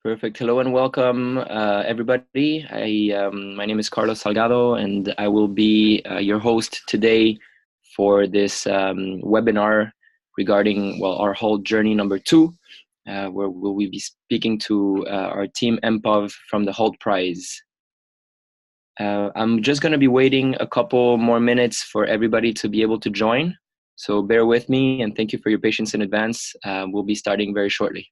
Perfect. Hello and welcome, everybody. My name is Carlos Salgado, and I will be your host today for this webinar regarding, well, our whole journey number 2, where we'll be speaking to our team ENPOV from the Hult Prize. I'm just going to be waiting a couple more minutes for everybody to be able to join. So bear with me, and thank you for your patience in advance. We'll be starting very shortly.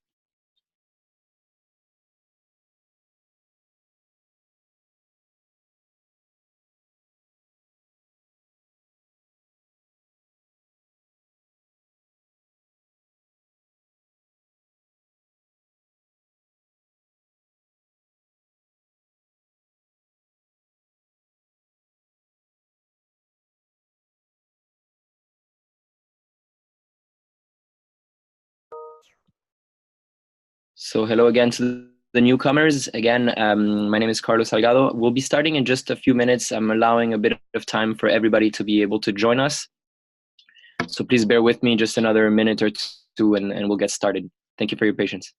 So hello again to the newcomers. Again, my name is Carlos Salgado. We'll be starting in just a few minutes. I'm allowing a bit of time for everybody to be able to join us. So please bear with me just another minute or two and we'll get started. Thank you for your patience.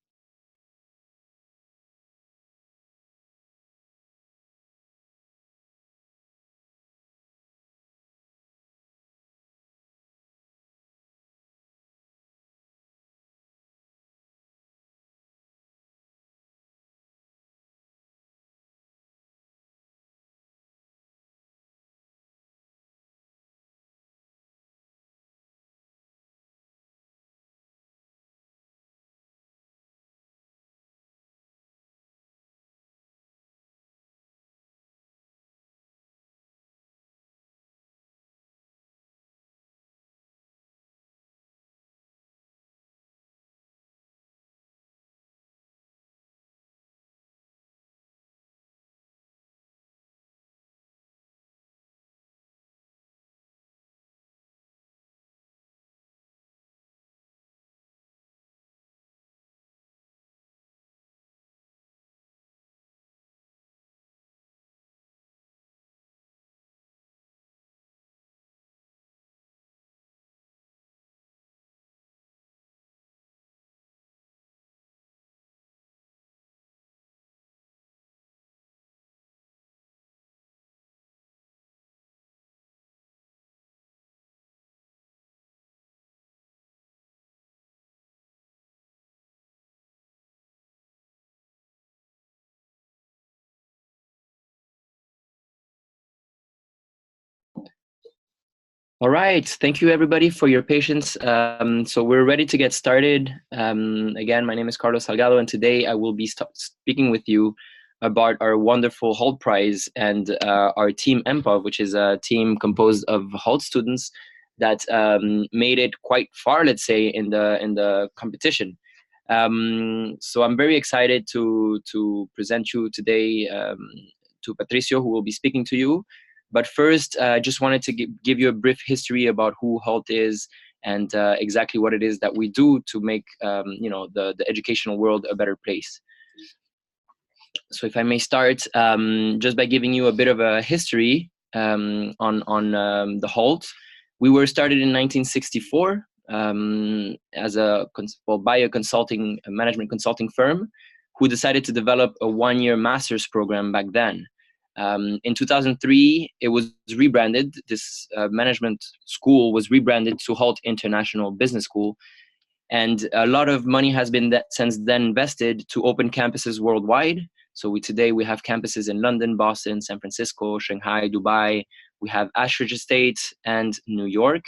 All right, thank you everybody for your patience. So we're ready to get started. Again, my name is Carlos Salgado, and today I will be speaking with you about our wonderful Hult Prize and our team ENPOV, which is a team composed of Hult students that made it quite far, let's say, in the competition. So I'm very excited to present you today to Patricio, who will be speaking to you. But first, I just wanted to give you a brief history about who Hult is and exactly what it is that we do to make the educational world a better place. So if I may start just by giving you a bit of a history on the Hult. We were started in 1964 as by a management consulting firm who decided to develop a one-year master's program back then. In 2003, it was rebranded. This management school was rebranded to Hult International Business School. And a lot of money has been since then invested to open campuses worldwide. So today we have campuses in London, Boston, San Francisco, Shanghai, Dubai. We have Ashford Estate and New York.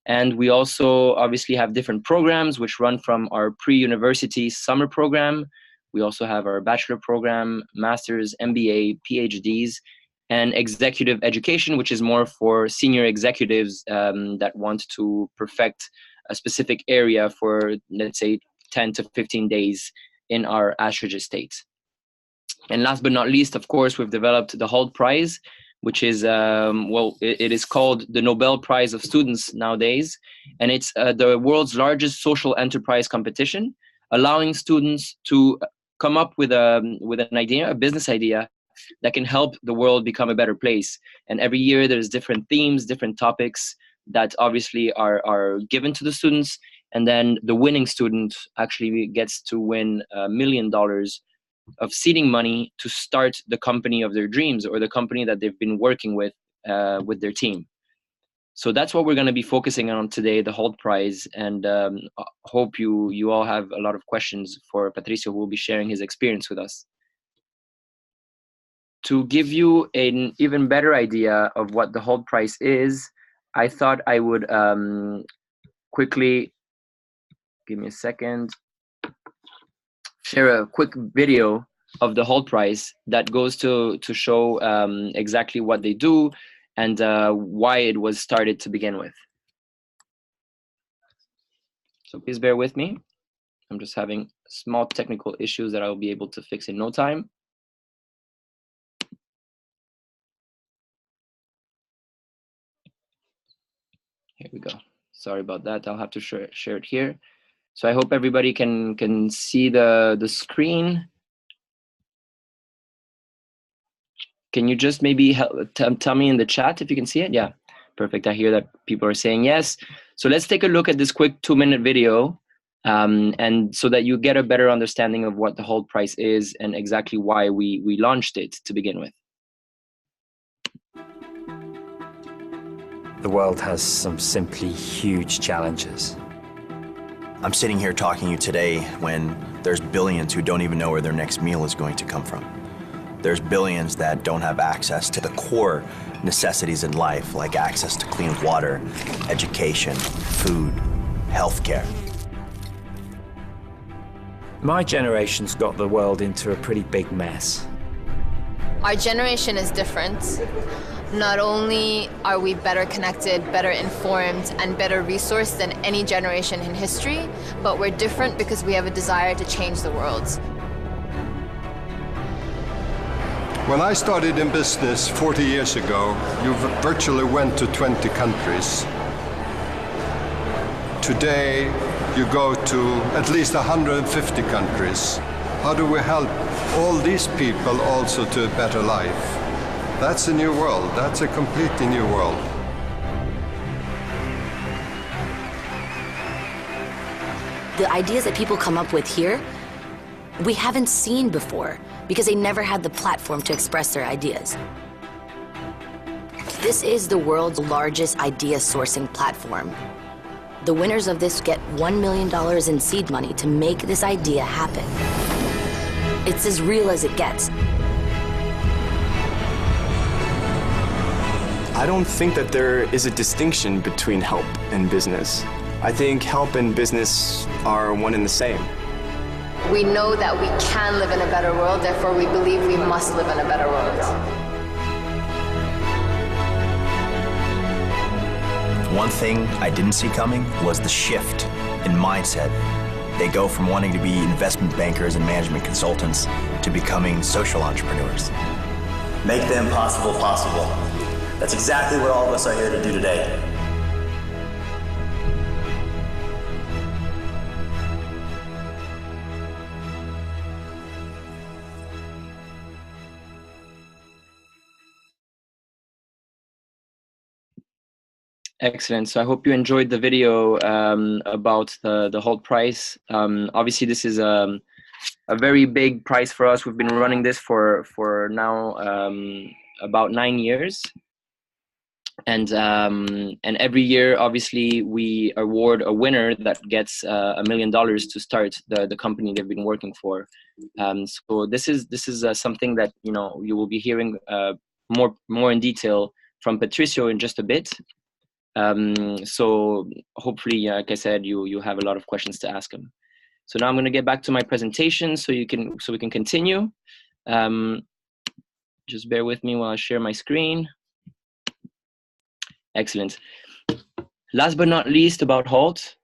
And we also obviously have different programs which run from our pre-university summer program. We also have our bachelor program, master's, MBA, PhDs, and executive education, which is more for senior executives that want to perfect a specific area for, let's say, 10 to 15 days in our Ashford Estate. And last but not least, of course, we've developed the Hult Prize, which is, it is called the Nobel Prize of Students nowadays. And it's the world's largest social enterprise competition, allowing students to come up with an idea, a business idea, that can help the world become a better place. And every year there's different themes, different topics that obviously are given to the students. And then the winning student actually gets to win $1 million of seeding money to start the company of their dreams, or the company that they've been working with their team. So that's what we're going to be focusing on today, the Hult Prize. And hope you all have a lot of questions for Patricio, who will be sharing his experience with us. To give you an even better idea of what the Hult Prize is, I thought I would quickly, give me a second, share a quick video of the Hult Prize that goes to show exactly what they do and why it was started to begin with. So please bear with me. I'm just having small technical issues that I'll be able to fix in no time. Here we go. Sorry about that. I'll have to share it here. So I hope everybody can see the screen. Can you just maybe tell me in the chat if you can see it? Yeah, perfect. I hear that people are saying yes. So let's take a look at this quick 2-minute video, and so that you get a better understanding of what the Hult Prize is and exactly why we launched it to begin with. The world has some simply huge challenges. I'm sitting here talking to you today when there's billions who don't even know where their next meal is going to come from. There's billions that don't have access to the core necessities in life, like access to clean water, education, food, healthcare. My generation's got the world into a pretty big mess. Our generation is different. Not only are we better connected, better informed, and better resourced than any generation in history, but we're different because we have a desire to change the world. When I started in business 40 years ago, you virtually went to 20 countries. Today, you go to at least 150 countries. How do we help all these people also to a better life? That's a new world. That's a completely new world. The ideas that people come up with here, we haven't seen before because they never had the platform to express their ideas. This is the world's largest idea sourcing platform. The winners of this get $1 million in seed money to make this idea happen. It's as real as it gets. I don't think that there is a distinction between help and business. I think help and business are one and the same. We know that we can live in a better world, therefore we believe we must live in a better world. One thing I didn't see coming was the shift in mindset. They go from wanting to be investment bankers and management consultants to becoming social entrepreneurs. Make the impossible possible. That's exactly what all of us are here to do today. Excellent. So I hope you enjoyed the video about the Hult Prize. Obviously, this is a very big prize for us. We've been running this for now about 9 years. And every year, obviously, we award a winner that gets $1 million to start the company they've been working for. So this is something that you will be hearing more in detail from Patricio in just a bit. So hopefully, like I said, you have a lot of questions to ask him. So now I'm going to get back to my presentation so we can continue. Just bear with me while I share my screen. Excellent. Last but not least about Hult.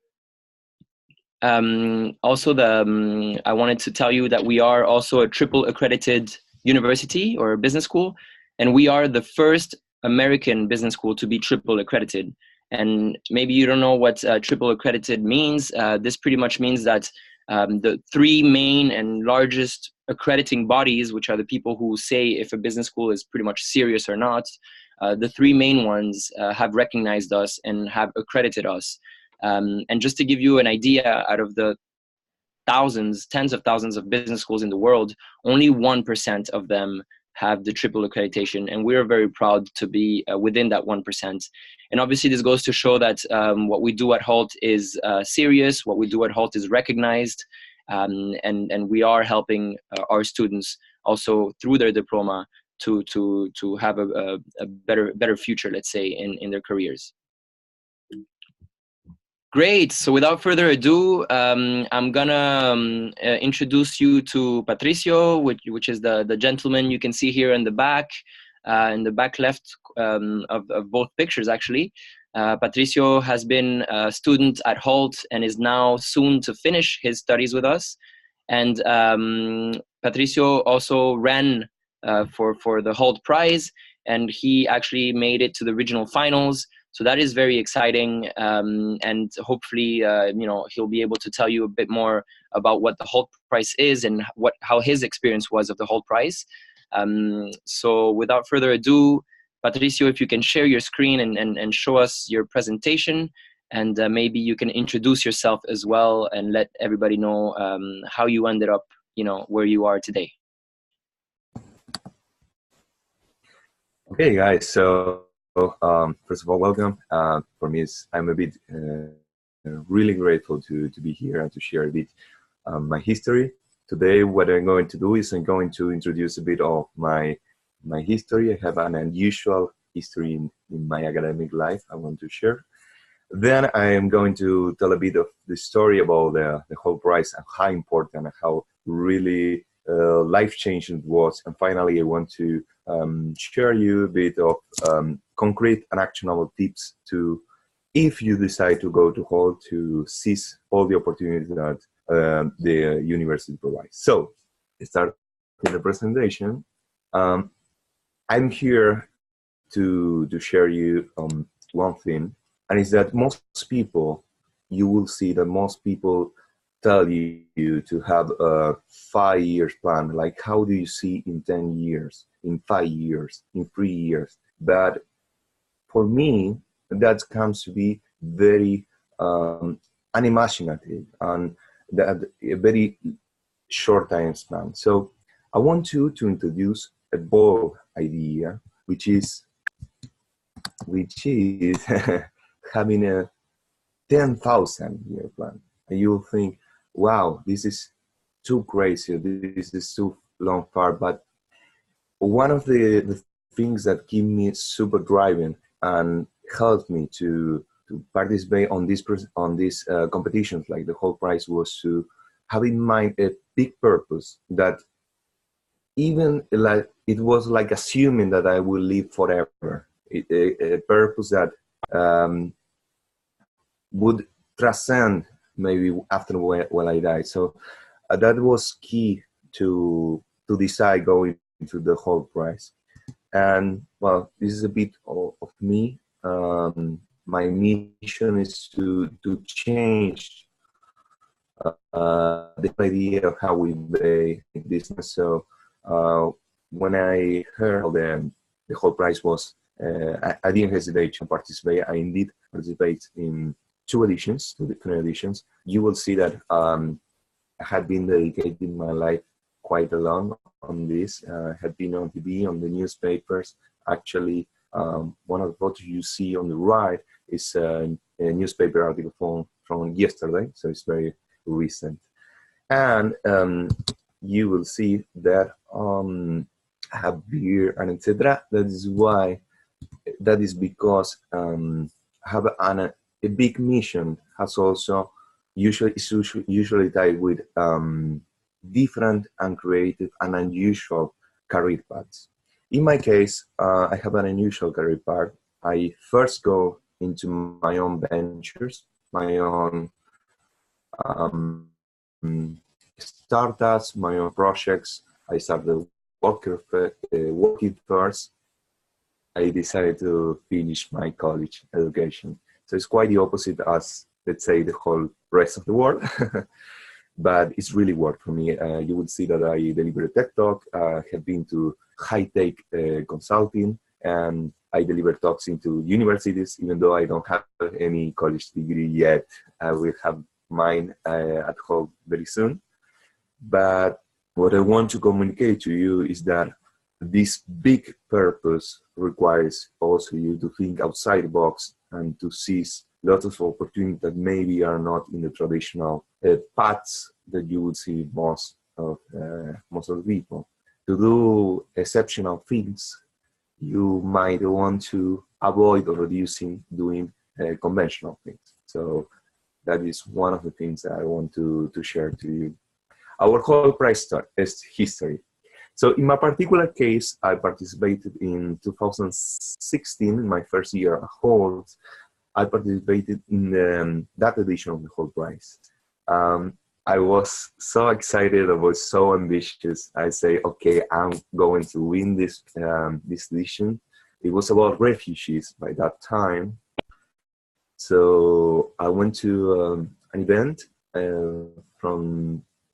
Also, I wanted to tell you that we are also a triple accredited university or business school, and we are the first American business school to be triple accredited. And maybe you don't know what triple accredited means. This pretty much means that the 3 main and largest accrediting bodies, which are the people who say if a business school is pretty much serious or not, the 3 main ones have recognized us and have accredited us And just to give you an idea, out of the thousands, tens of thousands of business schools in the world, only 1% of them have the triple accreditation, and we're very proud to be within that 1%. And obviously this goes to show that what we do at Hult is serious, what we do at Hult is recognized, and we are helping our students also through their diploma to have a better future, let's say, in their careers. Great. So without further ado, I'm gonna introduce you to Patricio, which is the gentleman you can see here in the back left of both pictures, actually. Patricio has been a student at Hult and is now soon to finish his studies with us. And Patricio also ran for the Hult Prize, and he actually made it to the regional finals. So that is very exciting, and hopefully, he'll be able to tell you a bit more about what the Hult Prize is and how his experience was of the Hult Prize. So without further ado, Patricio, if you can share your screen and show us your presentation, and maybe you can introduce yourself as well and let everybody know how you ended up, where you are today. Okay, guys. So. First of all, welcome. For me, I'm a bit really grateful to be here and to share a bit my history. Today, what I'm going to do is I'm going to introduce a bit of my history. I have an unusual history in my academic life I want to share. Then I am going to tell a bit of the story about the Hult Prize and how important and how really life-changing it was. And finally, I want to share you a bit of concrete and actionable tips to, if you decide to go to Hult, to seize all the opportunities that the university provides. So, start with the presentation. I'm here to share you one thing, and it's that most people, you will see that most people tell you to have a 5-year plan, like how do you see in 10 years, in 5 years, in 3 years. But for me, that comes to be very unimaginative and that a very short time span. So I want you to introduce a bold idea, which is having a 10,000-year plan. And you'll think, wow, this is too crazy, this is too long far. But one of the things that keep me super driving and helped me to participate on these competitions like the Hult Prize was to have in mind a big purpose that even like it was like assuming that I will live forever. A purpose that would transcend maybe after when I die. So that was key to decide going to the Hult Prize. And well, this is a bit of me. My mission is to change the idea of how we play business. So when I heard the Hult Prize was, I didn't hesitate to participate. I indeed participate in two different editions. You will see that I had been dedicating my life quite a long on this. Had been on TV, on the newspapers. Actually, one of the photos you see on the right is a newspaper article from yesterday, so it's very recent. And you will see that have beer and etc. That is because have a big mission has also usually tied with different and creative and unusual career paths. In my case, I have an unusual career path. I first go into my own ventures, my own startups, my own projects. I started working first. I decided to finish my college education. So it's quite the opposite as, let's say, the whole rest of the world. But it's really worked for me. You will see that I deliver a TED Talk, have been to high-tech consulting, and I deliver talks into universities, even though I don't have any college degree yet. I will have mine at home very soon. But what I want to communicate to you is that this big purpose requires also you to think outside the box and to seize lots of opportunities that maybe are not in the traditional paths that you would see most of the people. To do exceptional things, you might want to avoid or reducing doing conventional things. So that is one of the things that I want to share to you. Our whole price start is history. So in my particular case, I participated in 2016, in my first year at Hult. I participated in that edition of the Hult Prize. I was so excited, I was so ambitious. I say, okay, I'm going to win this edition. It was about refugees by that time. So I went to an event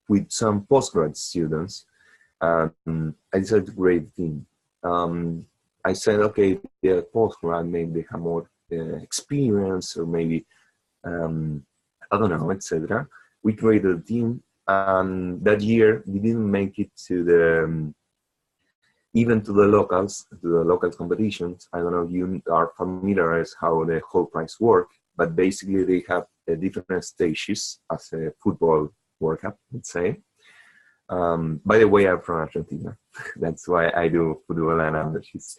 with some postgrad students. I decided to create a team. I said, okay, they're postgrad, maybe they have more experience, or maybe, I don't know, etc. We created a team, and that year we didn't make it to even to the local competitions. I don't know if you are familiar with how the Hult Prize work, but basically they have different stages as a football World Cup, let's say. By the way, I'm from Argentina. That's why I do football analogies.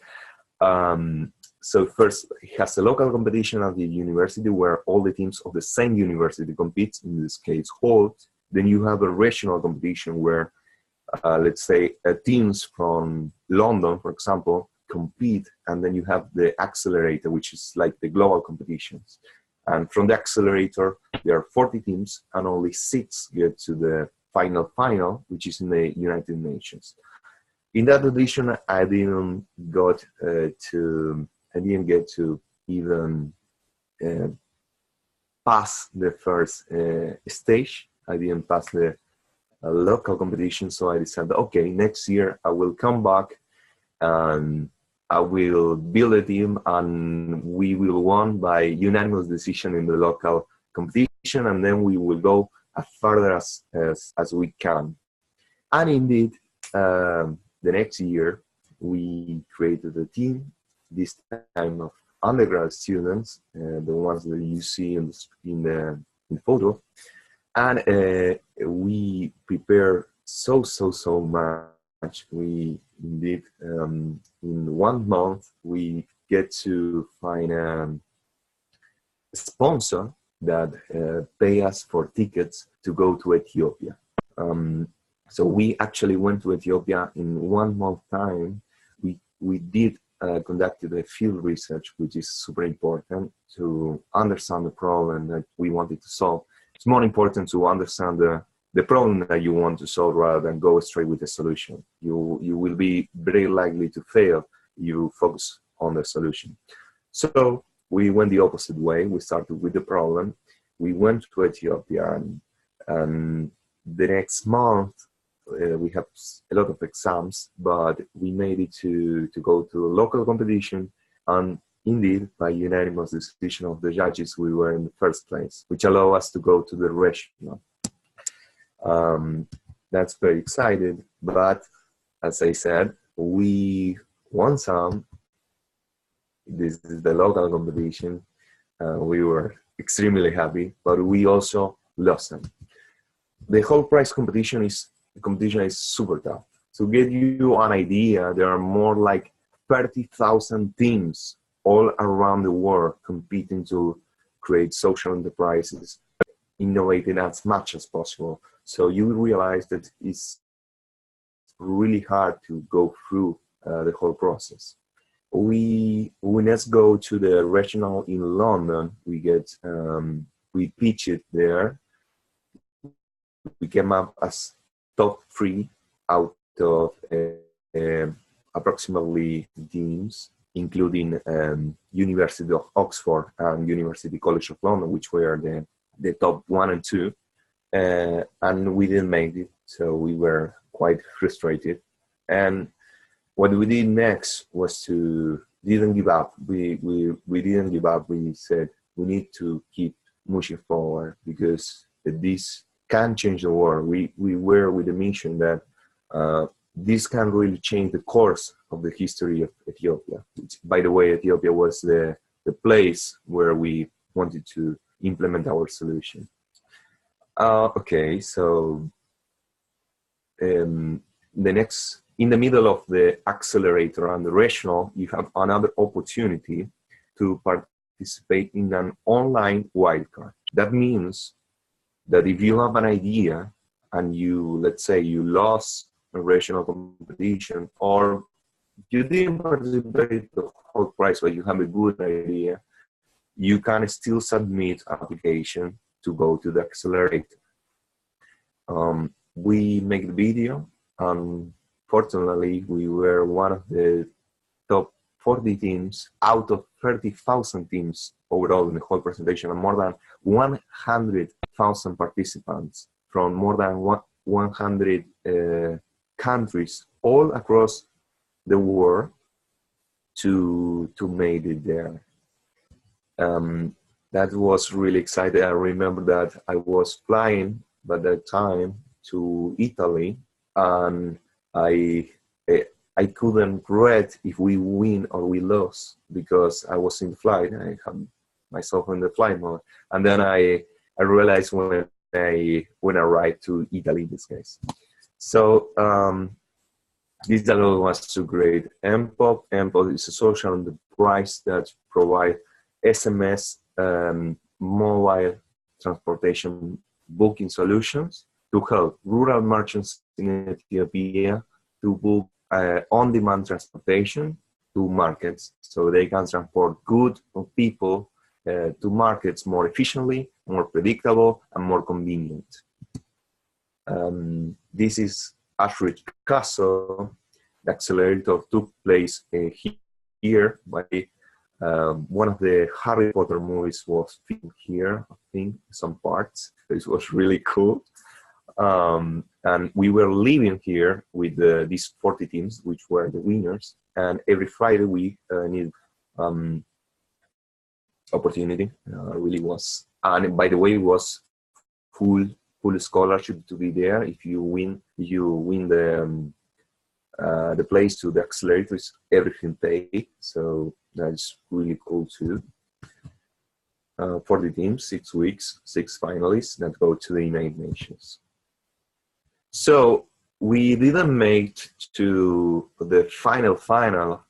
So first, it has a local competition at the university where all the teams of the same university compete, in this case, Hult. Then you have a regional competition where, let's say, teams from London, for example, compete, and then you have the Accelerator, which is like the global competitions. And from the Accelerator, there are 40 teams, and only 6 get to the final, which is in the United Nations. In that edition, I didn't get to even pass the first stage. I didn't pass the local competition, so I decided, okay, next year I will come back and I will build a team, and we will win by unanimous decision in the local competition, and then we will go as further as we can. And indeed, the next year, we created a team, this time of undergrad students, the ones that you see in the photo, and we prepare so much. We indeed, in 1 month, we get to find a sponsor that pay us for tickets to go to Ethiopia. So we actually went to Ethiopia in 1 month time. We did conducted a field research, which is super important to understand the problem that we wanted to solve. It's more important to understand the problem that you want to solve rather than go straight with the solution. You will be very likely to fail if you focus on the solution. So we went the opposite way. We started with the problem. We went to Ethiopia, and the next month we have a lot of exams, but we made it to go to a local competition, and indeed, by unanimous decision of the judges, we were in the first place, which allowed us to go to the regional. That's very exciting, but as I said, we won some. This is the local competition. We were extremely happy, but we also lost them. The Hult Prize competition is super tough. To get you an idea, there are more like 30,000 teams all around the world competing to create social enterprises, innovating as much as possible. So you realize that it's really hard to go through the whole process. Let's go to the regional in London. We pitched it there. We came up as top 3 out of approximately teams, including University of Oxford and University College of London, which were the top 1 and 2. And we didn't make it, so we were quite frustrated. And what we did next was to didn't give up. We didn't give up. We said we need to keep pushing forward because this can change the world. We were with the mission that this can really change the course of the history of Ethiopia. Which, by the way, Ethiopia was the place where we wanted to implement our solution. Okay, so in the middle of the accelerator and the rational, you have another opportunity to participate in an online wildcard. That means that if you have an idea and let's say you lost a rational competition, or you didn't participate in the whole prize, but you have a good idea, you can still submit application to go to the accelerator. We make the video, and fortunately, we were one of the top 40 teams out of 30,000 teams overall in the whole presentation, and more than 100,000 participants from more than 100 countries all across the world to make it there. That was really exciting. I remember that I was flying by that time to Italy, and I couldn't read if we win or we lost because I was in the flight. I had myself in the flight mode, and then I realized when I arrived to Italy in this case. So this dialogue was so great. ENPOV. ENPOV is a social enterprise that provides SMS mobile transportation booking solutions to help rural merchants in Ethiopia to book on-demand transportation to markets, so they can transport goods or people to markets more efficiently, more predictable, and more convenient. This is Ashford Castle. The accelerator took place here by one of the Harry Potter movies was filmed here, I think, some parts. This was really cool. And we were living here with these 40 teams, which were the winners. And every Friday we need opportunity. Really was, and by the way, it was full scholarship to be there. If you win the place to the accelerator, is everything paid. So that's really cool too. 40 teams, 6 weeks, 6 finalists that go to the United Nations. So we didn't make to the final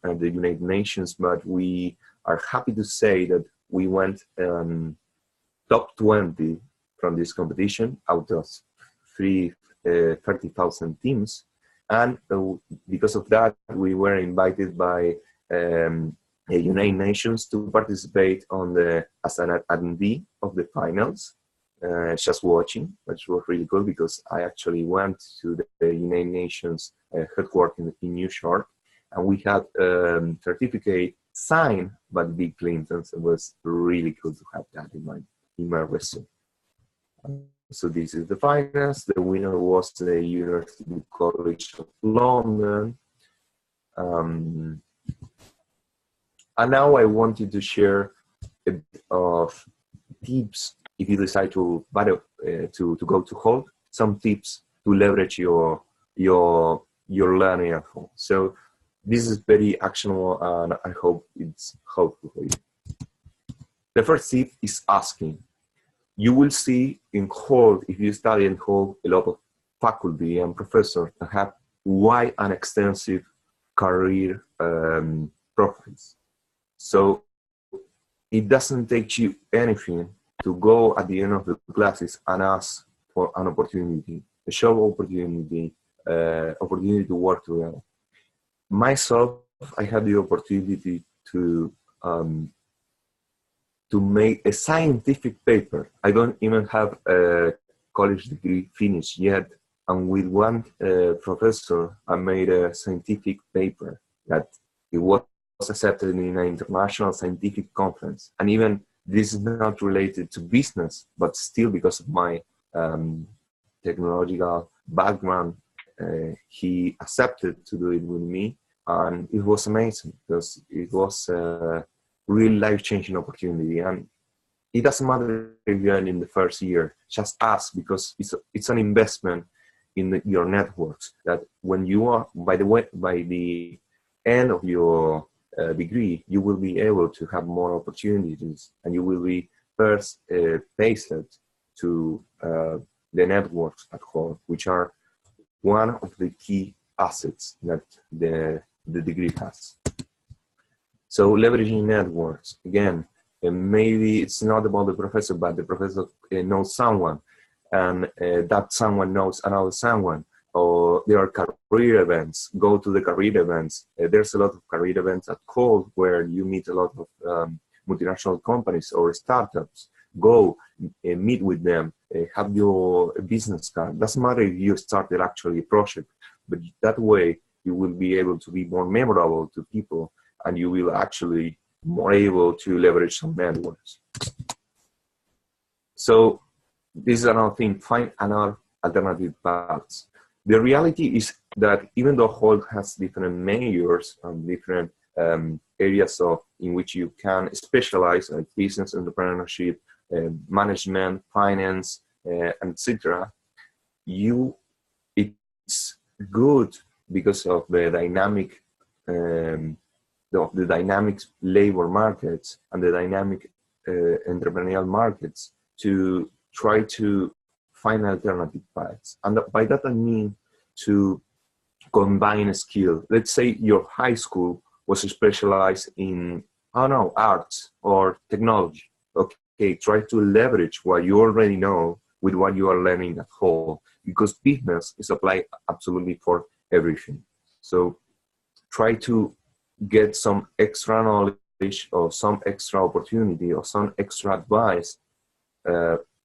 at the United Nations, but we are happy to say that we went top 20 from this competition out of 30,000 teams. And because of that, we were invited by United Nations to participate as an attendee of the finals, just watching, which was really cool because I actually went to the United Nations headquarters in New York, and we had a certificate signed by Bill Clinton. So it was really cool to have that in my resume. So this is the finals. The winner was the University College of London. And now I wanted to share a bit of tips if you decide to go to Hult, some tips to leverage your learning at home. So this is very actionable, and I hope it's helpful for you. The first tip is asking. You will see in Hult, if you study in Hult, a lot of faculty and professors that have wide and extensive career profiles. So it doesn't take you anything to go at the end of the classes and ask for an opportunity, a job opportunity, opportunity to work together. Myself, I had the opportunity to make a scientific paper. I don't even have a college degree finished yet. And with one professor, I made a scientific paper that it was accepted in an international scientific conference. And even this is not related to business, but still because of my technological background, he accepted to do it with me. and it was amazing because it was a really life-changing opportunity. And it doesn't matter if you're in the first year, just ask, because it's an investment in your networks, that when you are, by the end of your degree, you will be able to have more opportunities, and you will be first pasted to the networks at home, which are one of the key assets that the degree has. So leveraging networks, again, maybe it's not about the professor, but the professor knows someone, and that someone knows another someone, or there are career events. Go to the career events. There's a lot of career events at Hult where you meet a lot of multinational companies or startups. Go meet with them, have your business card. Doesn't matter if you started actually a project, but that way you will be able to be more memorable to people, and you will actually more able to leverage some networks. So this is another thing, find another alternative paths. The reality is that even though Hult has different majors and different areas in which you can specialize, like business, entrepreneurship, management, finance, etc., it's good because of the dynamic the dynamic labor markets and the dynamic entrepreneurial markets to try to find alternative paths. And by that I mean to combine a skill. Let's say your high school was specialized in, I don't know, arts or technology. Okay, try to leverage what you already know with what you are learning at home, because business is applied absolutely for everything. So try to get some extra knowledge or some extra opportunity or some extra advice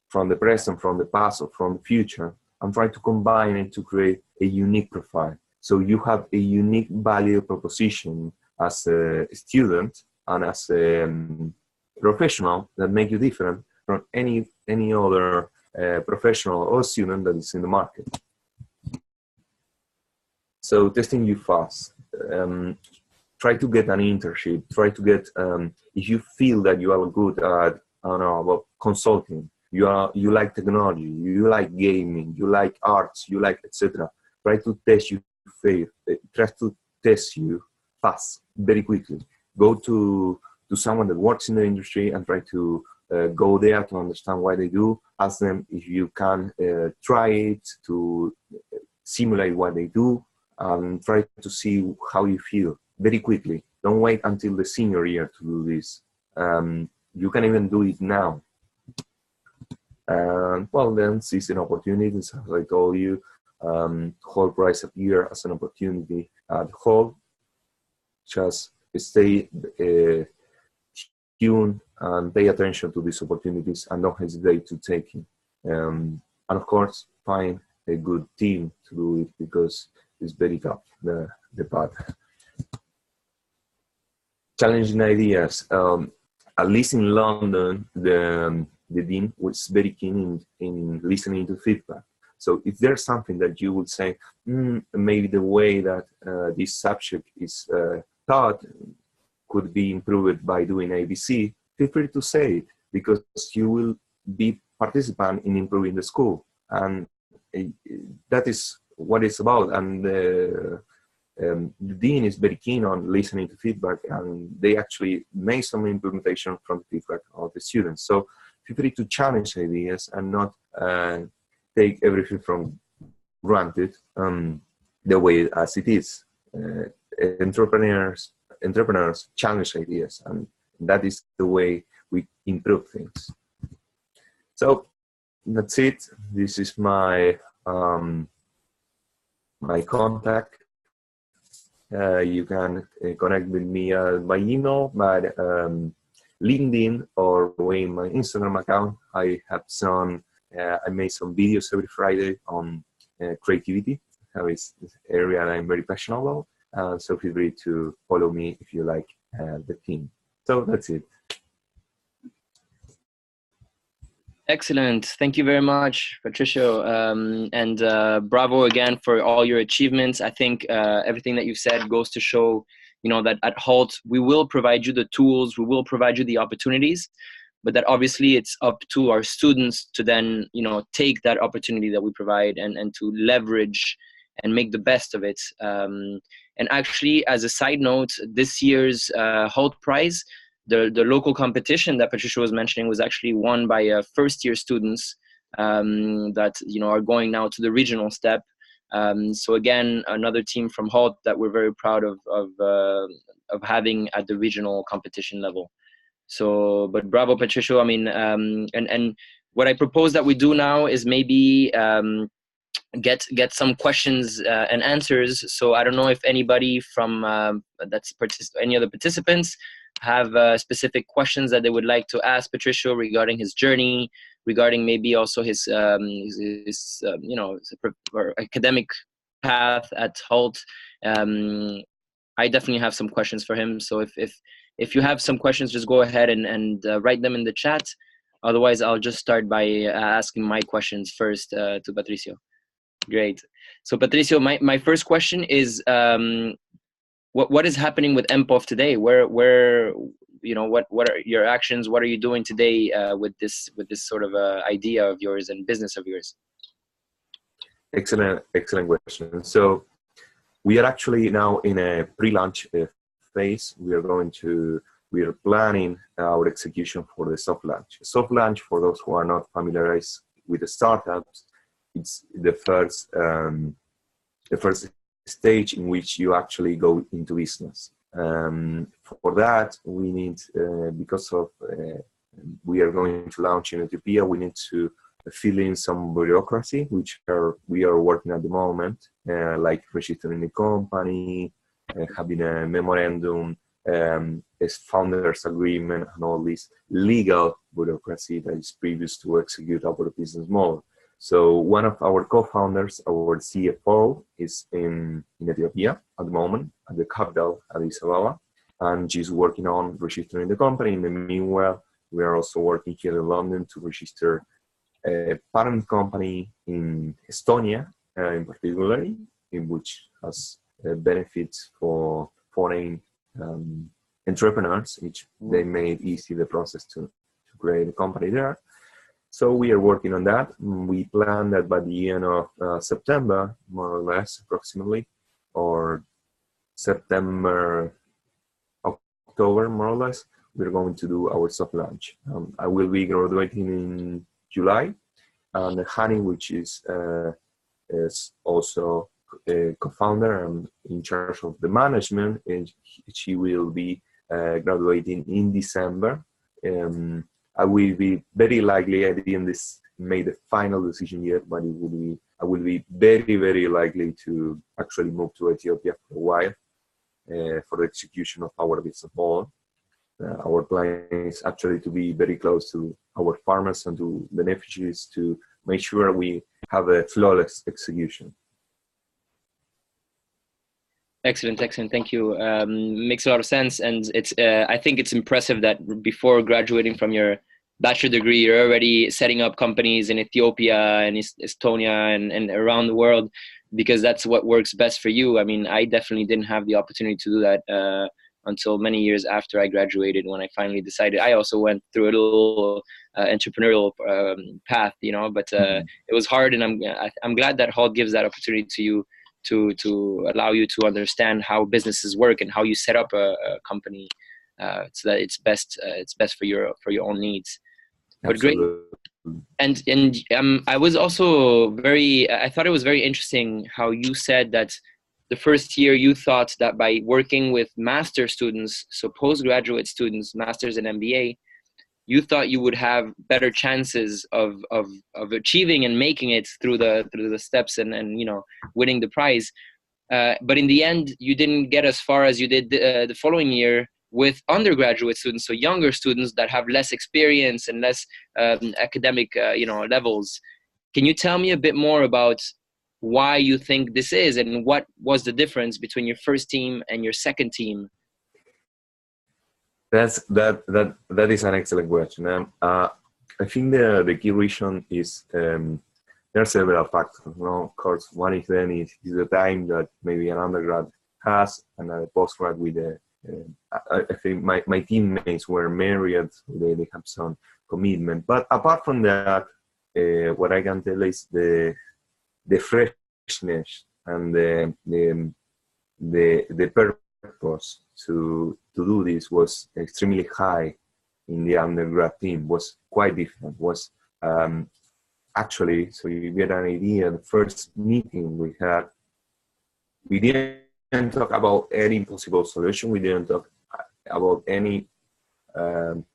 from the present, from the past, or from the future, and try to combine it to create a unique profile. So you have a unique value proposition as a student and as a professional that make you different from any other professional or student that is in the market. So testing you fast. Try to get an internship. Try to get, if you feel that you are good at, I don't know, about consulting, you like technology, you like gaming, you like arts, you like etc. Try to test you fast, very quickly. Go to someone that works in the industry and try to go there to understand what they do. Ask them if you can try it to simulate what they do, and try to see how you feel very quickly. Don't wait until the senior year to do this. You can even do it now. And well, then seizing opportunities, as I told you, Hult price appear as an opportunity at Hult. Just stay tuned and pay attention to these opportunities, and don't hesitate to take it. And of course, find a good team to do it, because it's very tough, the path. Challenging ideas. At least in London, the dean was very keen in listening to feedback. So if there's something that you would say, maybe the way that this subject is taught could be improved by doing ABC, feel free to say it, because you will be participant in improving the school. And that is what it's about. And the dean is very keen on listening to feedback, and they actually made some implementation from the feedback of the students. So feel free to challenge ideas and not take everything from granted the way as it is. Entrepreneurs challenge ideas, and that is the way we improve things. So that's it. This is my my contact. You can connect with me by email, by LinkedIn, or in my Instagram account. I have some. I made some videos every Friday on creativity. It's this area that I'm very passionate about. So feel free to follow me if you like the theme. So that's it. Excellent. Thank you very much, Patricio. And bravo again for all your achievements. I think everything that you've said goes to show, that at Hult, we will provide you the tools, we will provide you the opportunities, but that obviously it's up to our students to then, take that opportunity that we provide and to leverage and make the best of it. And actually, as a side note, this year's Hult Prize, the local competition that Patricia was mentioning was actually won by first-year students that are going now to the regional step. So again, another team from Hult that we're very proud of having at the regional competition level. So, but bravo, Patricio. I mean, and what I propose that we do now is maybe get some questions and answers. So I don't know if anybody from any other participants have specific questions that they would like to ask Patricio regarding his journey, regarding maybe also his academic path at Hult. I definitely have some questions for him. So if you have some questions, just go ahead and write them in the chat. Otherwise, I'll just start by asking my questions first to Patricio. Great. So Patricio, my first question is, what is happening with ENPOV today? Where what are your actions? What are you doing today with this sort of idea of yours and business of yours? Excellent question. So we are actually now in a pre-launch phase. We are planning our execution for the soft launch. Soft launch, for those who are not familiarized with the startups, it's the first stage in which you actually go into business. For that, we need, because of we are going to launch in Ethiopia, we need to fill in some bureaucracy, which we are working at the moment, like registering the company, having a memorandum, a founders agreement, and all this legal bureaucracy that is previous to execute our business model. So one of our co-founders, our CFO, is in Ethiopia at the moment, at the capital, Addis Ababa, and she's working on registering the company. In the meanwhile, we are also working here in London to register a parent company in Estonia, in particular, in which has benefits for foreign entrepreneurs, which they made easy the process to create a company there. So we are working on that. We plan that by the end of September, more or less, approximately, or September, October, more or less, we're going to do our soft launch. I will be graduating in July, and Hani, which is also a co-founder and in charge of the management, and she will be graduating in December. I will be very likely, I didn't make the final decision yet, but I will be very, very likely to actually move to Ethiopia for a while for the execution of our business model. Our plan is actually to be very close to our farmers and to beneficiaries to make sure we have a flawless execution. Excellent. Thank you. Makes a lot of sense, and it's. I think it's impressive that before graduating from your bachelor degree, you're already setting up companies in Ethiopia and Estonia and around the world, because that's what works best for you. I mean, I definitely didn't have the opportunity to do that until many years after I graduated, when I finally decided. I also went through a little entrepreneurial path, but it was hard, and I'm glad that Hult gives that opportunity to you. To allow you to understand how businesses work and how you set up a company, so that it's best for your own needs. But Absolutely. Great. And I was also I thought it was very interesting how you said that the first year you thought that by working with master students, so postgraduate students, masters and MBA, you thought you would have better chances of achieving and making it through the steps and winning the prize. But in the end, you didn't get as far as you did the following year with undergraduate students, so younger students that have less experience and less academic levels. Can you tell me a bit more about why you think this is, and what was the difference between your first team and your second team? That is an excellent question. I think the key reason is there are several factors. Of course, one of them is the time that maybe an undergrad has, and a postgrad with I think my teammates were married, so they have some commitment. But apart from that, what I can tell is the freshness and the purpose to do this was extremely high in the undergrad team. Was quite different. Was actually, so you get an idea, the first meeting we had, we didn't talk about any possible solution. We didn't talk about any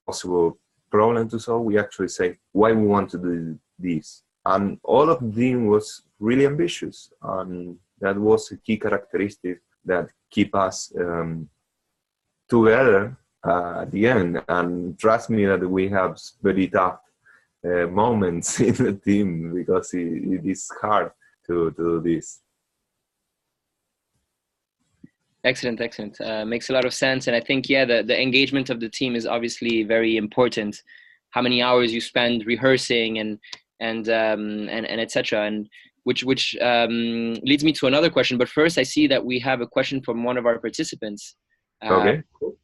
possible problem to solve. We actually say why we want to do this. And all of them was really ambitious. And that was a key characteristic that keep us together at the end. And trust me that we have very tough moments in the team, because it is hard to do this. Excellent. Makes a lot of sense. And I think, the engagement of the team is obviously very important. How many hours you spend rehearsing and etc. And which leads me to another question. But first, I see that we have a question from one of our participants. Okay, cool.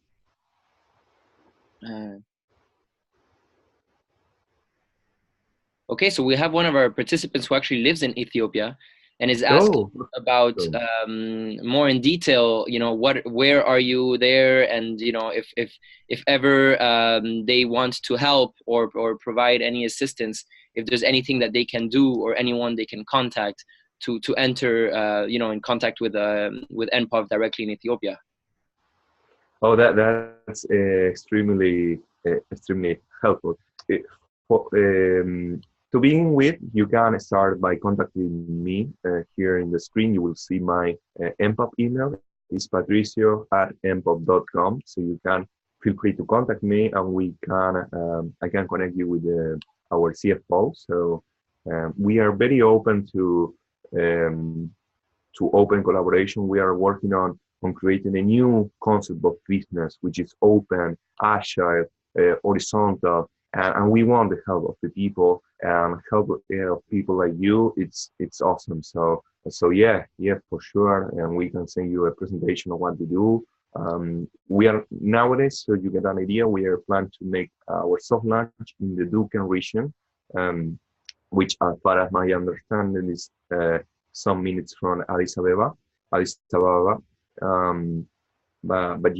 Okay, so we have one of our participants who actually lives in Ethiopia and is asking about more in detail, where are you there, and if ever they want to help or provide any assistance, if there's anything that they can do or anyone they can contact to enter in contact with ENPOV directly in Ethiopia. Oh, that's extremely helpful. To begin with, you can start by contacting me. Here in the screen, you will see my ENPOV email. It's patricio@enpov.com. So you can feel free to contact me, and I can connect you with our CFO. So we are very open to open collaboration. We are working on creating a new concept of business, which is open, agile, horizontal, and we want the help of the people, and help of people like you. It's awesome. So yeah, for sure. And we can send you a presentation of what to do. We are nowadays, so you get an idea, we are planning to make our soft launch in the Duken region, which, as far as my understanding, is some minutes from Addis Ababa. But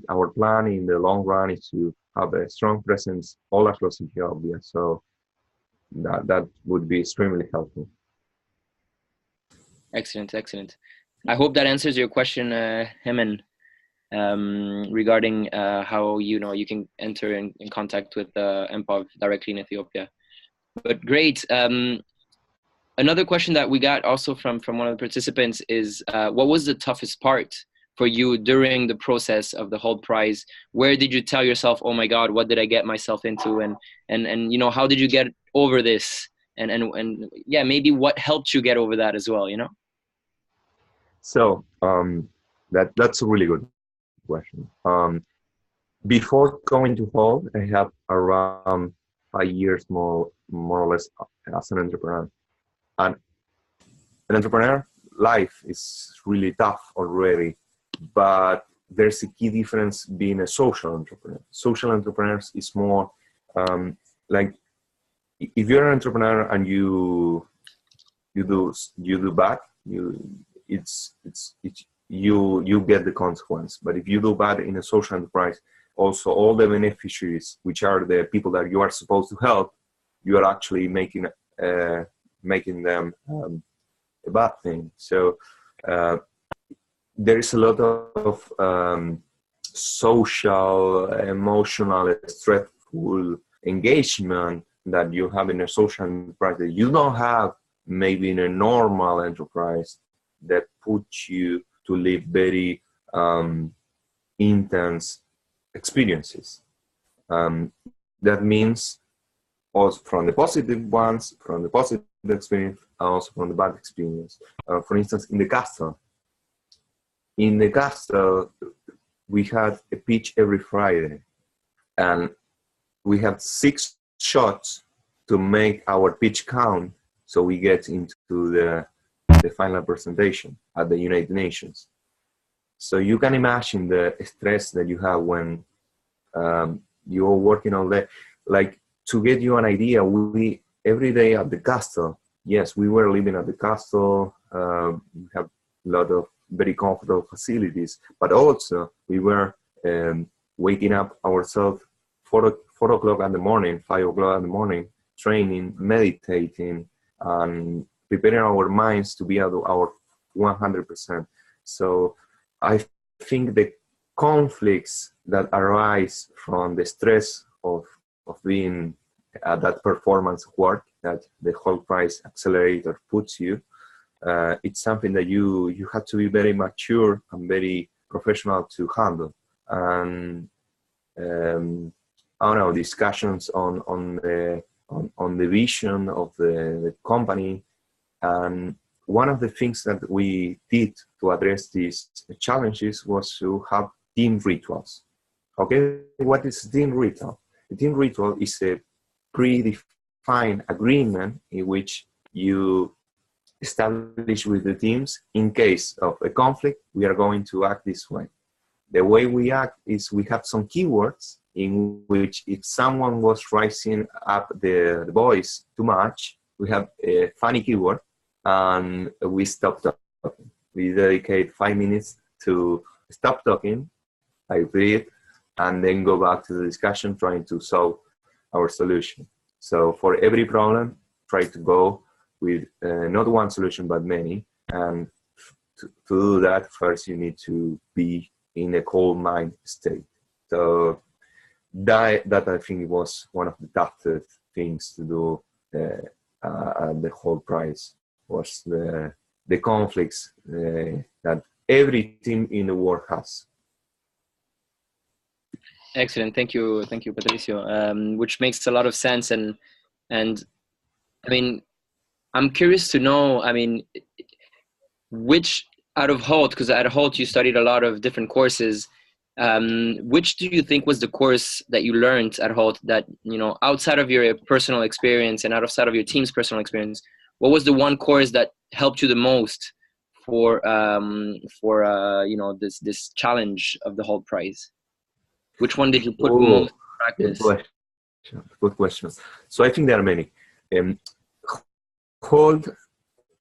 our plan in the long run is to have a strong presence all across Ethiopia. So that would be extremely helpful. Excellent. I hope that answers your question, Hemen, regarding how you can enter in contact with ENPOV directly in Ethiopia. But great. Another question that we got also from one of the participants is, what was the toughest part for you during the process of the Hult Prize? Where did you tell yourself, oh my God, what did I get myself into? And how did you get over this? And maybe what helped you get over that as well, So that's a really good question. Before going to Hult, I have around 5 years more or less as an entrepreneur. And an entrepreneur life is really tough already, but there's a key difference being a social entrepreneur. Social entrepreneurs is more like, if you're an entrepreneur and you do bad, you get the consequence. But if you do bad in a social enterprise, also all the beneficiaries, which are the people that you are supposed to help, you are actually making them a bad thing. So there is a lot of social, emotional, stressful engagement that you have in a social enterprise that you don't have maybe in a normal enterprise, that puts you to live very intense experiences. That means also from the positive ones, from the positive experience, and also from the bad experience. For instance, in the castle, we had a pitch every Friday, and we had 6 shots to make our pitch count, so we get into the final presentation at the United Nations. So you can imagine the stress that you have when you're working on that. Like, to get you an idea, we every day at the castle, yes, we were living at the castle. We have a lot of very comfortable facilities, but also we were waking up ourselves 4 o'clock in the morning, 5 o'clock in the morning, training, meditating, and preparing our minds to be at our 100%. So I think the conflicts that arise from the stress of being at that performance work that the Hult Prize Accelerator puts you, it's something that you have to be very mature and very professional to handle. And I don't know, discussions on the vision of the company. And one of the things that we did to address these challenges was to have team rituals. Okay, what is team ritual? The team ritual is a predefined agreement in which you establish with the teams, in case of a conflict, we are going to act this way. The way we act is we have some keywords in which if someone was raising up the voice too much, we have a funny keyword and we stop talking. We dedicate 5 minutes to stop talking, I breathe, and then go back to the discussion trying to solve our solution. So for every problem, try to go with not one solution, but many. And to do that, first you need to be in a calm mind state. So that I think was one of the toughest things to do at the Hult Prize, was the conflicts that every team in the world has. Excellent, thank you, Patricio. Which makes a lot of sense, and I mean, I'm curious to know, I mean, which out of Hult, because at Hult you studied a lot of different courses, which do you think was the course that you learned at Hult that, you know, outside of your personal experience and outside of your team's personal experience, what was the one course that helped you the most for you know, this challenge of the Hult Prize? Which one did you put most in practice? Good question. So I think there are many. Hult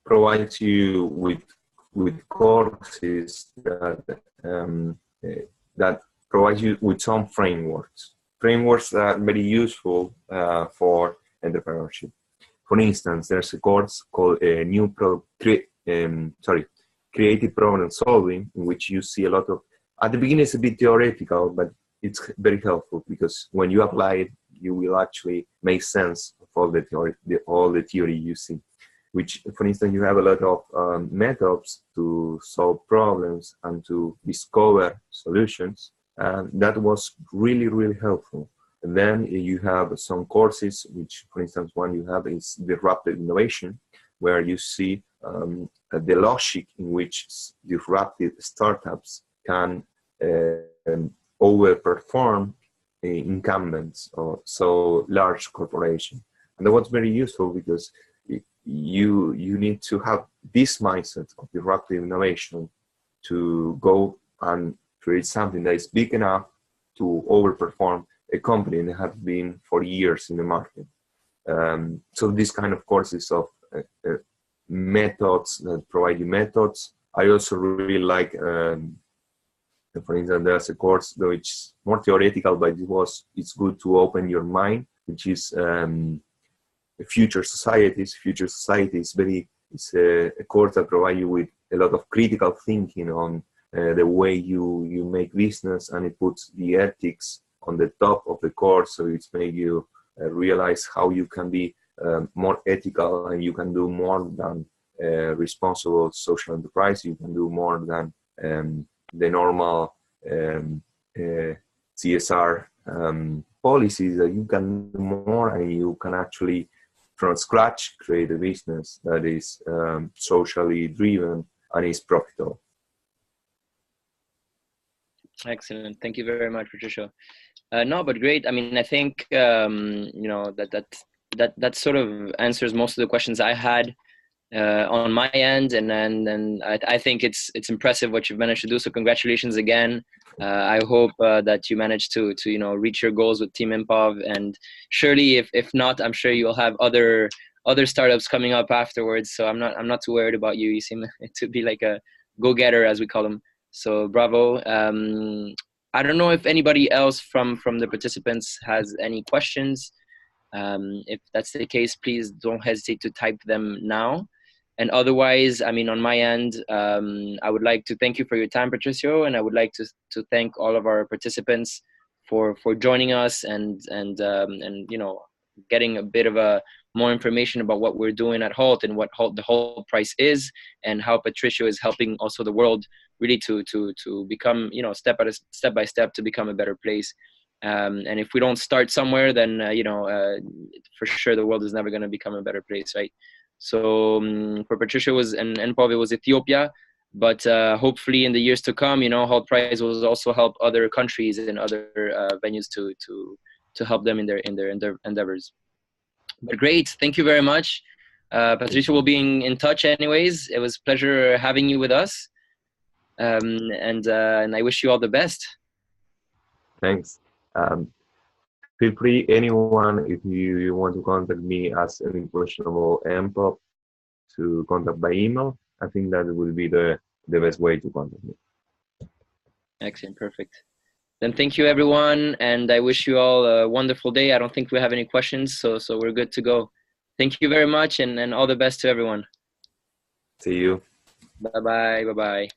provides you with courses that provide you with some frameworks that are very useful for entrepreneurship. For instance, there's a course called Creative Problem Solving, in which you see a lot of, at the beginning it's a bit theoretical, but it's very helpful because when you apply it, you will actually make sense of all the theory you see. Which, for instance, you have a lot of methods to solve problems and to discover solutions. And that was really, really helpful. And then you have some courses, which, for instance, one you have is Disruptive Innovation, where you see the logic in which disruptive startups can overperform incumbents or so large corporations. And that was very useful because you need to have this mindset of disruptive innovation to go and create something that is big enough to overperform a company that has been for years in the market. So this kind of courses of methods that provide you methods. I also really like, for instance, there's a course which is more theoretical, but it's good to open your mind, which is Future Societies. Future Society is a course that provides you with a lot of critical thinking on the way you make business, and it puts the ethics on the top of the course, so it's made you realize how you can be more ethical and you can do more than responsible social enterprise. You can do more than the normal CSR policies, that you can do more and you can actually from scratch create a business that is socially driven and is profitable. Excellent. Thank you very much, Patricio. No, but great. I mean, I think you know that sort of answers most of the questions I had on my end, and I think it's impressive what you've managed to do. So congratulations again. I hope that you managed to you know reach your goals with Team ENPOV, and surely if not, I'm sure you'll have other startups coming up afterwards. So I'm not too worried about you. You seem to be like a go-getter, as we call them. So bravo. I don't know if anybody else from the participants has any questions. If that's the case, please don't hesitate to type them now. And otherwise, I mean, on my end, I would like to thank you for your time, Patricio, and I would like to thank all of our participants for joining us and you know getting a bit of more information about what we're doing at Hult and what the Hult price is, and how Patricio is helping also the world really to become, you know, step by step to become a better place. And if we don't start somewhere, then you know, for sure the world is never going to become a better place, right? So for Patricio was and ENPOV, it was Ethiopia, but hopefully in the years to come, you know, Hult Prize will also help other countries and other venues to help them in their endeavors. But great, thank you very much. Patricio will be in touch anyways. It was a pleasure having you with us, and I wish you all the best. Thanks. Feel free, anyone, if you want to contact me as any question about ENPOV, to contact by email. I think that will be the best way to contact me. Excellent, perfect. Then thank you everyone, and I wish you all a wonderful day. I don't think we have any questions, so we're good to go. Thank you very much, and all the best to everyone. See you. Bye-bye.